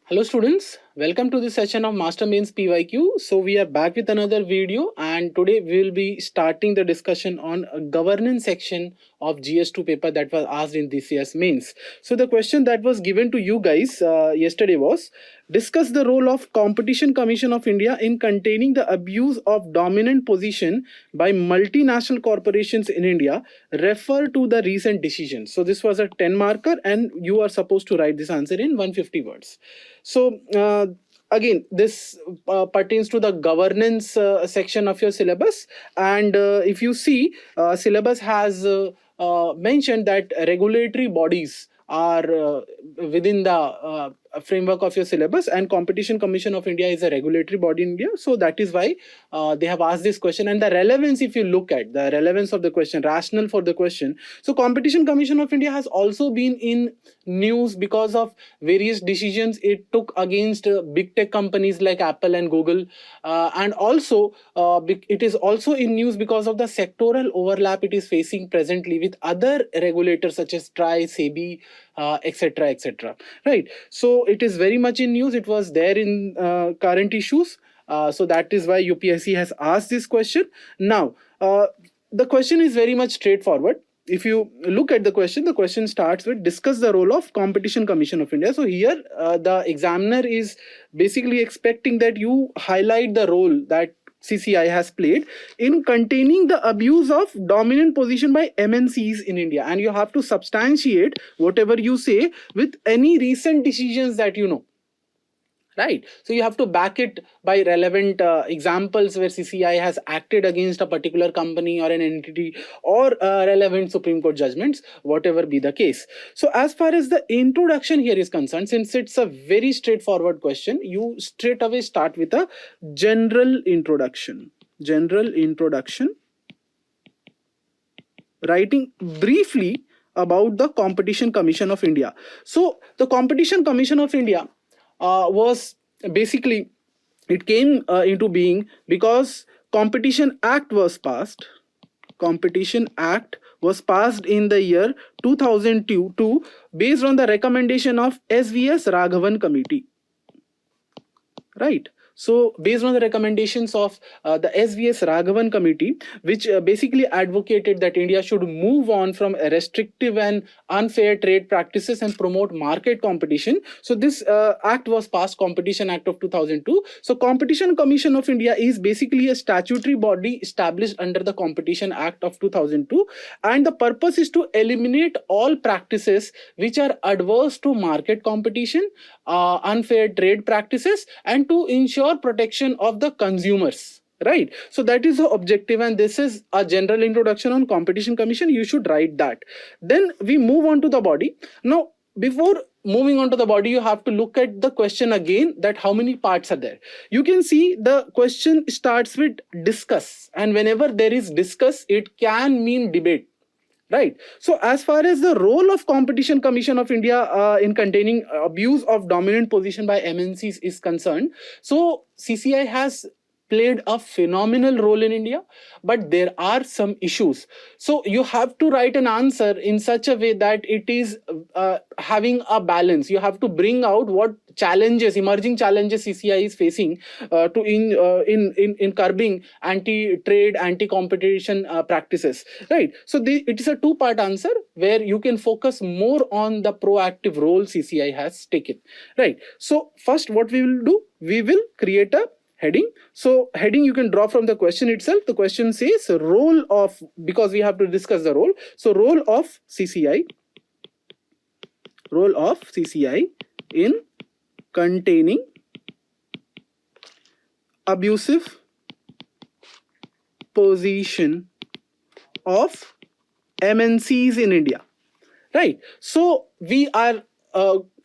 Hello students, welcome to this session of Master Mains PYQ. So we are back with another video and today we will be starting the discussion on a governance section of GS2 paper that was asked in this year's mains. So the question that was given to you guys yesterday was, discuss the role of Competition Commission of India in containing the abuse of dominant position by multinational corporations in India. Refer to the recent decisions. So this was a 10 marker and you are supposed to write this answer in 150 words. So again, this pertains to the governance section of your syllabus, and if you see, syllabus has mentioned that regulatory bodies are within the framework of your syllabus, and Competition Commission of India is a regulatory body in India. So that is why they have asked this question. And the relevance, if you look at the relevance of the question, rationale for the question, so Competition Commission of India has also been in news because of various decisions it took against big tech companies like Apple and Google, and also it is also in news because of the sectoral overlap it is facing presently with other regulators such as TRAI, SEBI, etc., etc. Right. So it is very much in news. It was there in current issues. So that is why UPSC has asked this question. Now, the question is very much straightforward. If you look at the question starts with discuss the role of Competition Commission of India. So here the examiner is basically expecting that you highlight the role that CCI has played in containing the abuse of dominant position by MNCs in India, and you have to substantiate whatever you say with any recent decisions that you know. Right. So you have to back it by relevant examples where CCI has acted against a particular company or an entity, or relevant Supreme Court judgments, whatever be the case. So as far as the introduction here is concerned, since it's a very straightforward question, you straight away start with a general introduction. General introduction. Writing briefly about the Competition Commission of India. So the Competition Commission of India was basically, it came into being because Competition Act was passed. Competition Act was passed in the year 2002 based on the recommendation of SVS Raghavan Committee. Right. So based on the recommendations of the SVS Raghavan Committee, which basically advocated that India should move on from restrictive and unfair trade practices and promote market competition. So this act was passed, Competition Act of 2002. So Competition Commission of India is basically a statutory body established under the Competition Act of 2002. And the purpose is to eliminate all practices which are adverse to market competition, unfair trade practices, and to ensure protection of the consumers. Right. So that is the objective, and this is a general introduction on Competition Commission. You should write that. Then we move on to the body. Now, before moving on to the body, you have to look at the question again, that how many parts are there. You can see the question starts with discuss, and whenever there is discuss, it can mean debate. Right. So as far as the role of Competition Commission of India in containing abuse of dominant position by MNCs is concerned, so CCI has played a phenomenal role in India, but there are some issues. So you have to write an answer in such a way that it is having a balance. You have to bring out what challenges, emerging challenges CCI is facing in curbing anti-trade, anti-competition practices. Right. So it is a two-part answer where you can focus more on the proactive role CCI has taken. Right. So first, what we will do, we will create a heading. So heading you can draw from the question itself. The question says role of, because we have to discuss the role. So role of CCI in containing abusive position of MNCs in India. Right. So we are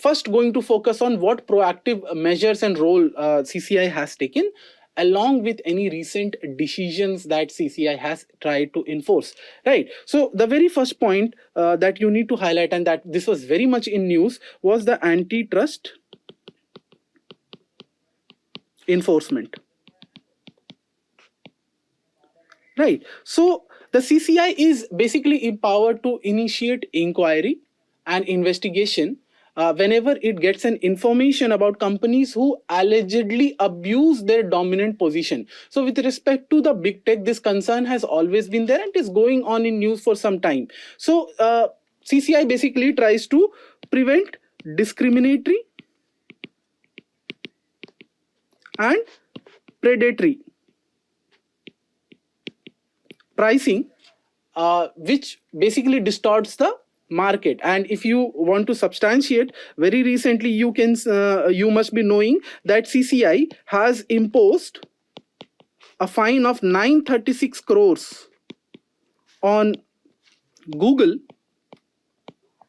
first going to focus on what proactive measures and role CCI has taken, along with any recent decisions that CCI has tried to enforce. Right. So the very first point that you need to highlight, and that this was very much in news, was the antitrust enforcement. Right. So the CCI is basically empowered to initiate inquiry and investigation whenever it gets an information about companies who allegedly abuse their dominant position. So with respect to the big tech, this concern has always been there and is going on in news for some time. So CCI basically tries to prevent discriminatory and predatory pricing, which basically distorts the market. And if you want to substantiate, very recently you must be knowing that CCI has imposed a fine of 936 crores on Google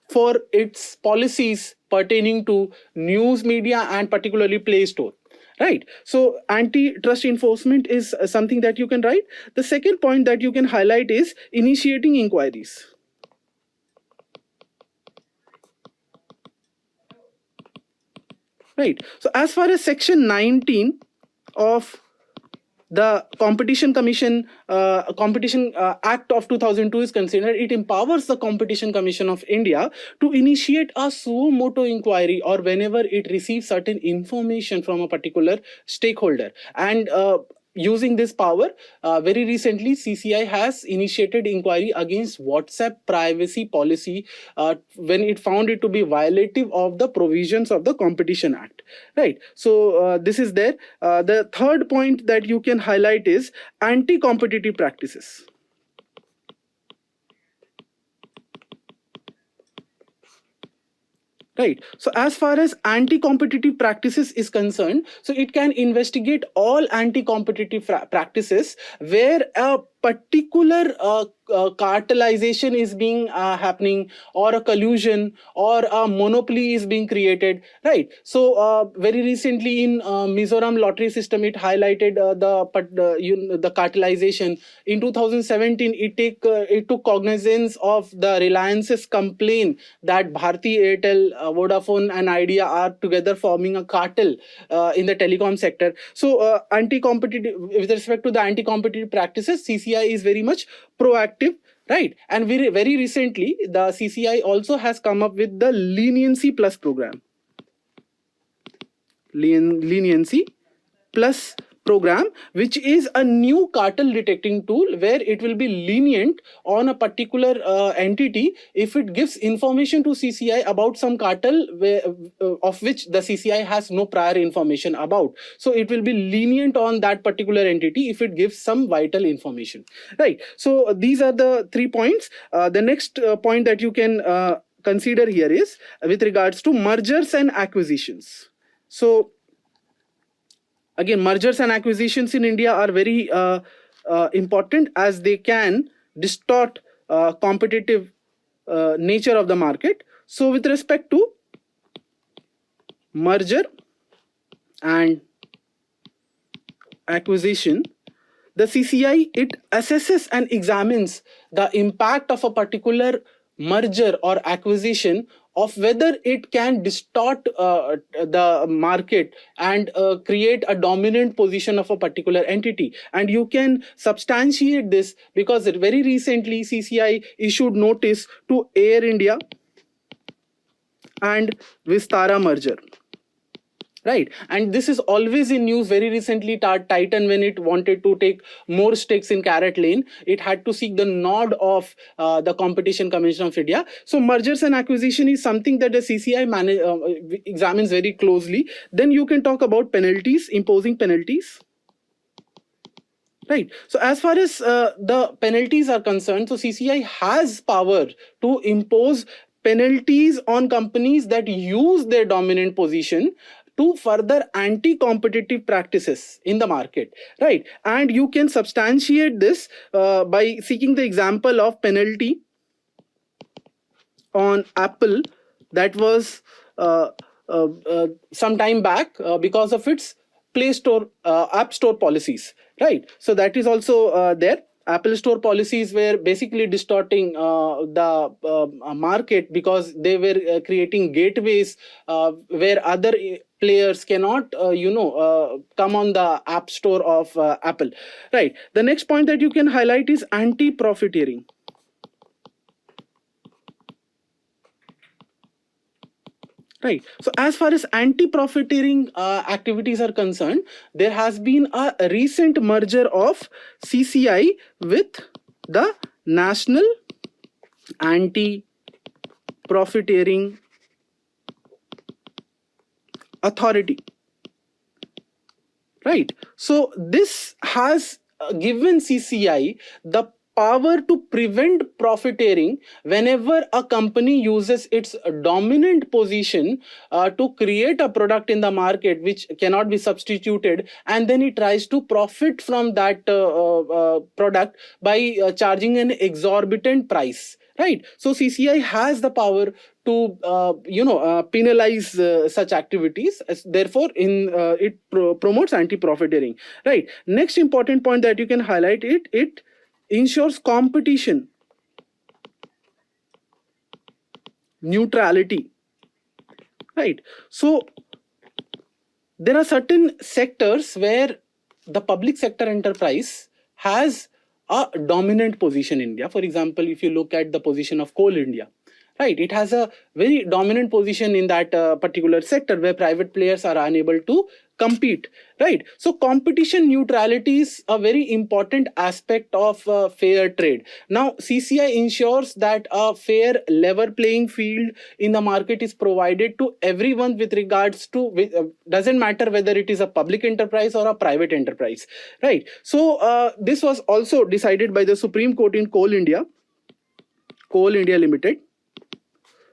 for its policies pertaining to news media and particularly Play Store. Right. So antitrust enforcement is something that you can write. The second point that you can highlight is initiating inquiries. Right. So as far as section 19 of the Competition Act of 2002 is considered, it empowers the Competition Commission of India to initiate a suo motu inquiry or whenever it receives certain information from a particular stakeholder. And using this power, very recently CCI has initiated inquiry against WhatsApp privacy policy when it found it to be violative of the provisions of the Competition Act. Right. So this is there. The third point that you can highlight is anti-competitive practices. Right. So as far as anti-competitive practices is concerned, so it can investigate all anti-competitive practices where a particular cartelization is being happening, or a collusion or a monopoly is being created. Right. So very recently in Mizoram lottery system, it highlighted the cartelization. In 2017, it took cognizance of the Reliance's complaint that Bharti Airtel, Vodafone and Idea are together forming a cartel in the telecom sector. So anti-competitive, with respect to the anti-competitive practices, CCI is very much proactive. Right. And very recently, the CCI also has come up with the Leniency Plus program. Leniency Plus program, which is a new cartel detecting tool where it will be lenient on a particular entity if it gives information to CCI about some cartel of which the CCI has no prior information about. So it will be lenient on that particular entity if it gives some vital information. Right. So these are the 3 points. The next point that you can consider here is with regards to mergers and acquisitions. So again, mergers and acquisitions in India are very important, as they can distort competitive nature of the market. So with respect to merger and acquisition, the CCI, it assesses and examines the impact of a particular merger or acquisition, of whether it can distort the market and create a dominant position of a particular entity. And you can substantiate this because very recently CCI issued notice to Air India and Vistara merger. Right. And this is always in news. Very recently, Titan, when it wanted to take more stakes in Carrot Lane, it had to seek the nod of the Competition Commission of India. So mergers and acquisition is something that the CCI examines very closely. Then you can talk about penalties, imposing penalties. Right. So as far as the penalties are concerned, so CCI has power to impose penalties on companies that use their dominant position to further anti-competitive practices in the market. Right. And you can substantiate this by seeking the example of penalty on Apple that was some time back because of its Play Store, App Store policies. Right. So that is also there. Apple Store policies were basically distorting the market because they were creating gateways where other players cannot, come on the App Store of Apple. Right. The next point that you can highlight is Right. So as far as anti-profiteering activities are concerned, there has been a recent merger of CCI with the National Anti-Profiteering Authority. Right. So this has given CCI the power to prevent profiteering whenever a company uses its dominant position to create a product in the market which cannot be substituted, and then it tries to profit from that product by charging an exorbitant price. Right. So CCI has the power to penalize such activities. Therefore, it promotes anti-profiteering. Right. Next important point that you can highlight, it ensures competition neutrality. Right. So there are certain sectors where the public sector enterprise has a dominant position in India. For example, if you look at the position of Coal India, right, it has a very dominant position in that particular sector where private players are unable to compete. Right. So competition neutrality is a very important aspect of fair trade. Now CCI ensures that a fair level playing field in the market is provided to everyone with regards to doesn't matter whether it is a public enterprise or a private enterprise. Right. So this was also decided by the Supreme Court in Coal India Limited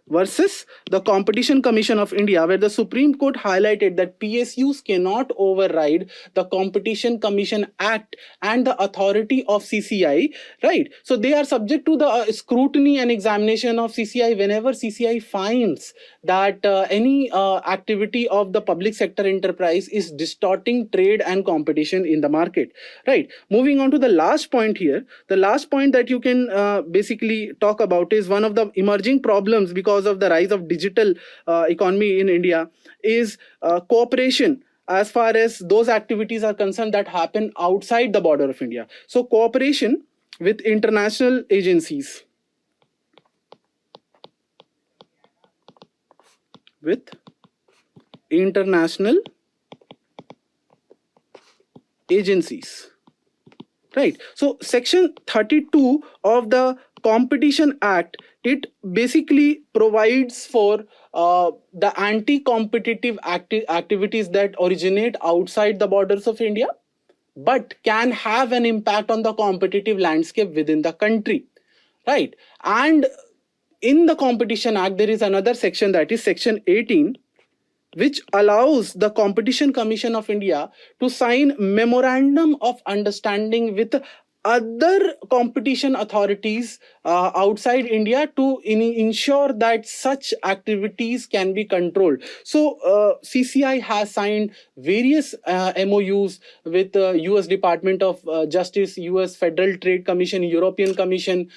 versus the Competition Commission of India, where the Supreme Court highlighted that PSUs cannot override the Competition Commission Act and the authority of CCI, right? So they are subject to the scrutiny and examination of CCI whenever CCI finds that any activity of the public sector enterprise is distorting trade and competition in the market, right? Moving on to the last point here, the last point that you can basically talk about is one of the emerging problems because of the rise of digital economy in India is cooperation as far as those activities are concerned that happen outside the border of India. So cooperation with international agencies. With international agencies. Right. So section 32 of the Competition Act, it basically provides for the anti-competitive activities that originate outside the borders of India but can have an impact on the competitive landscape within the country. Right. And in the Competition Act, there is another section, that is section 18, which allows the Competition Commission of India to sign memorandum of understanding with other competition authorities outside India to ensure that such activities can be controlled. So CCI has signed various MOUs with the US Department of Justice, US Federal Trade Commission, European Commission,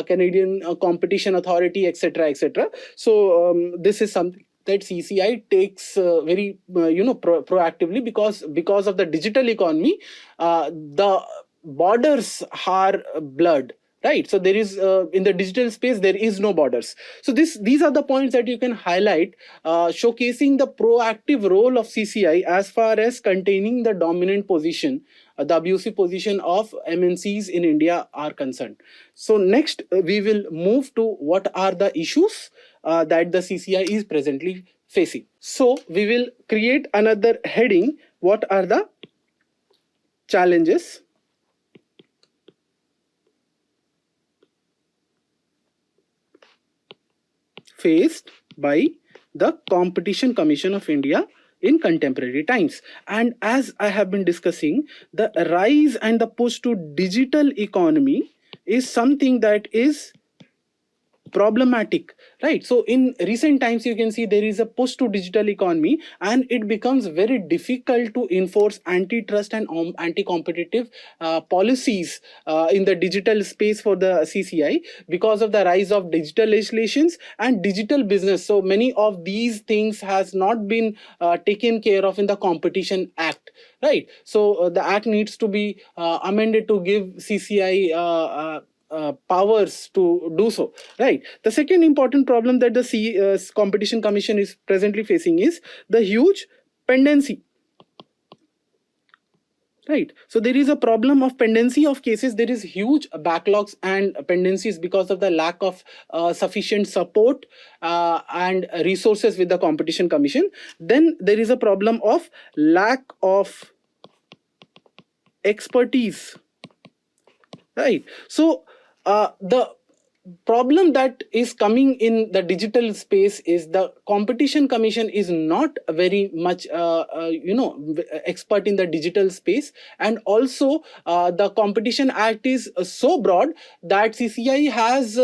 Canadian Competition Authority, etc., etc. So this is something that CCI takes very proactively, because of the digital economy, the borders are blurred. Right. So there is in the digital space there is no borders. So these are the points that you can highlight, showcasing the proactive role of CCI as far as containing the dominant position, the abusive position of MNCs in India are concerned. So next we will move to what are the issues that the CCI is presently facing. So we will create another heading. What are the challenges faced by the Competition Commission of India in contemporary times? And as I have been discussing, the rise and the push to digital economy is something that is problematic, right? So in recent times you can see there is a push to digital economy, and it becomes very difficult to enforce antitrust and anti-competitive policies in the digital space for the CCI because of the rise of digital legislations and digital business. So many of these things has not been taken care of in the Competition Act, right? So the act needs to be amended to give CCI powers to do so, right? The second important problem that the Competition Commission is presently facing is the huge pendency. Right. So there is a problem of pendency of cases. There is huge backlogs and pendencies because of the lack of sufficient support and resources with the Competition Commission. Then there is a problem of lack of expertise. Right. So the problem that is coming in the digital space is the Competition Commission is not very much expert in the digital space, and also the Competition Act is so broad that CCI has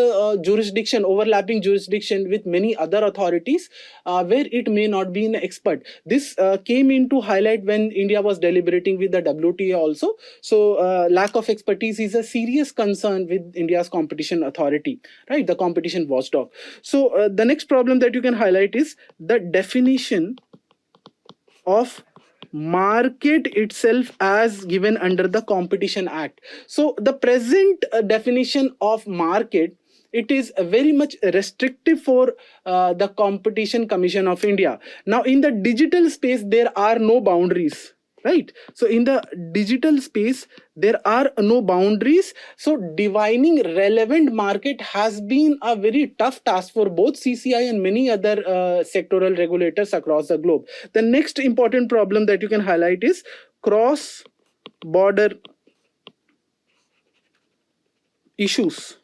jurisdiction, overlapping jurisdiction with many other authorities where it may not be an expert. This came into highlight when India was deliberating with the WTA also. So lack of expertise is a serious concern with India's competition authority, right? The competition watchdog. So the next problem that you can highlight is the definition of market itself as given under the Competition Act. So the present definition of market, it is very much restrictive for the Competition Commission of India. Now in the digital space, there are no boundaries. Right. So in the digital space, there are no boundaries. So defining relevant market has been a very tough task for both CCI and many other sectoral regulators across the globe. The next important problem that you can highlight is cross-border issues.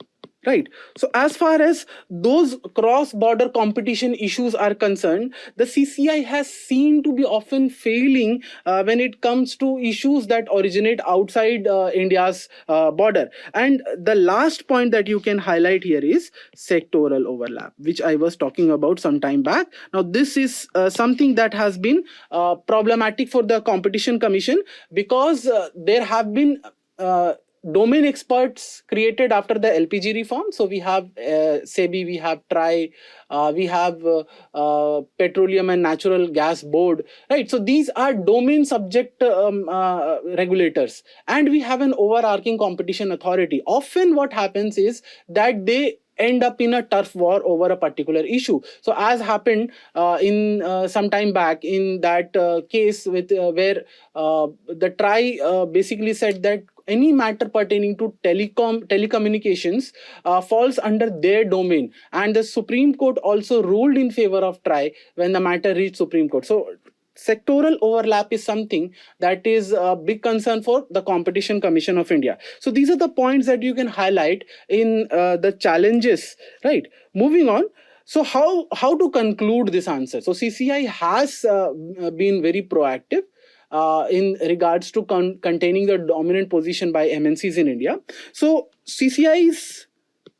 Right. So as far as those cross-border competition issues are concerned, the CCI has seen to be often failing when it comes to issues that originate outside India's border. And the last point that you can highlight here is sectoral overlap, which I was talking about some time back. Now, this is something that has been problematic for the Competition Commission because there have been domain experts created after the LPG reform. So we have SEBI, we have TRAI, we have Petroleum and Natural Gas Board, right? So these are domain subject regulators, and we have an overarching competition authority. Often what happens is that they end up in a turf war over a particular issue. So as happened in some time back in that case with where the TRAI basically said that any matter pertaining to telecommunications falls under their domain, and the Supreme Court also ruled in favor of TRAI when the matter reached Supreme Court. So sectoral overlap is something that is a big concern for the Competition Commission of India. So these are the points that you can highlight in the challenges, right? Moving on. So how to conclude this answer? So CCI has been very proactive in regards to containing the dominant position by MNCs in India. So CCI's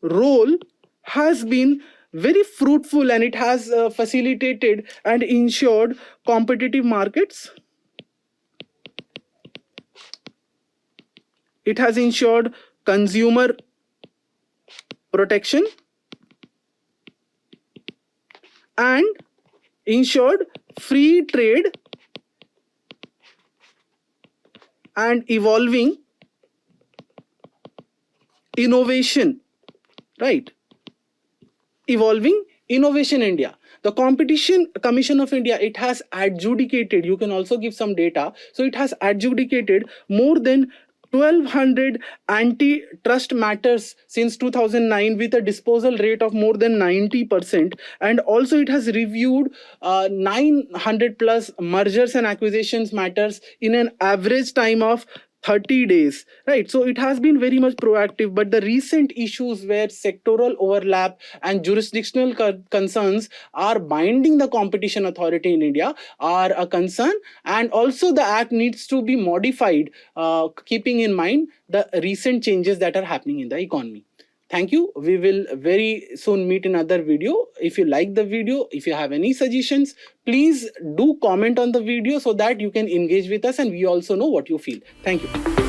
role has been very fruitful, and it has facilitated and ensured competitive markets. It has ensured consumer protection and ensured free trade and evolving innovation, right? Evolving innovation India. The Competition Commission of India, it has adjudicated, you can also give some data. So it has adjudicated more than 1,200 antitrust matters since 2009 with a disposal rate of more than 90%. And also it has reviewed 900 plus mergers and acquisitions matters in an average time of 30 days, right? So it has been very much proactive, but the recent issues where sectoral overlap and jurisdictional concerns are binding the competition authority in India are a concern, and also the act needs to be modified, keeping in mind the recent changes that are happening in the economy. Thank you. We will very soon meet in another video. If you like the video, if you have any suggestions, please do comment on the video so that you can engage with us and we also know what you feel. Thank you.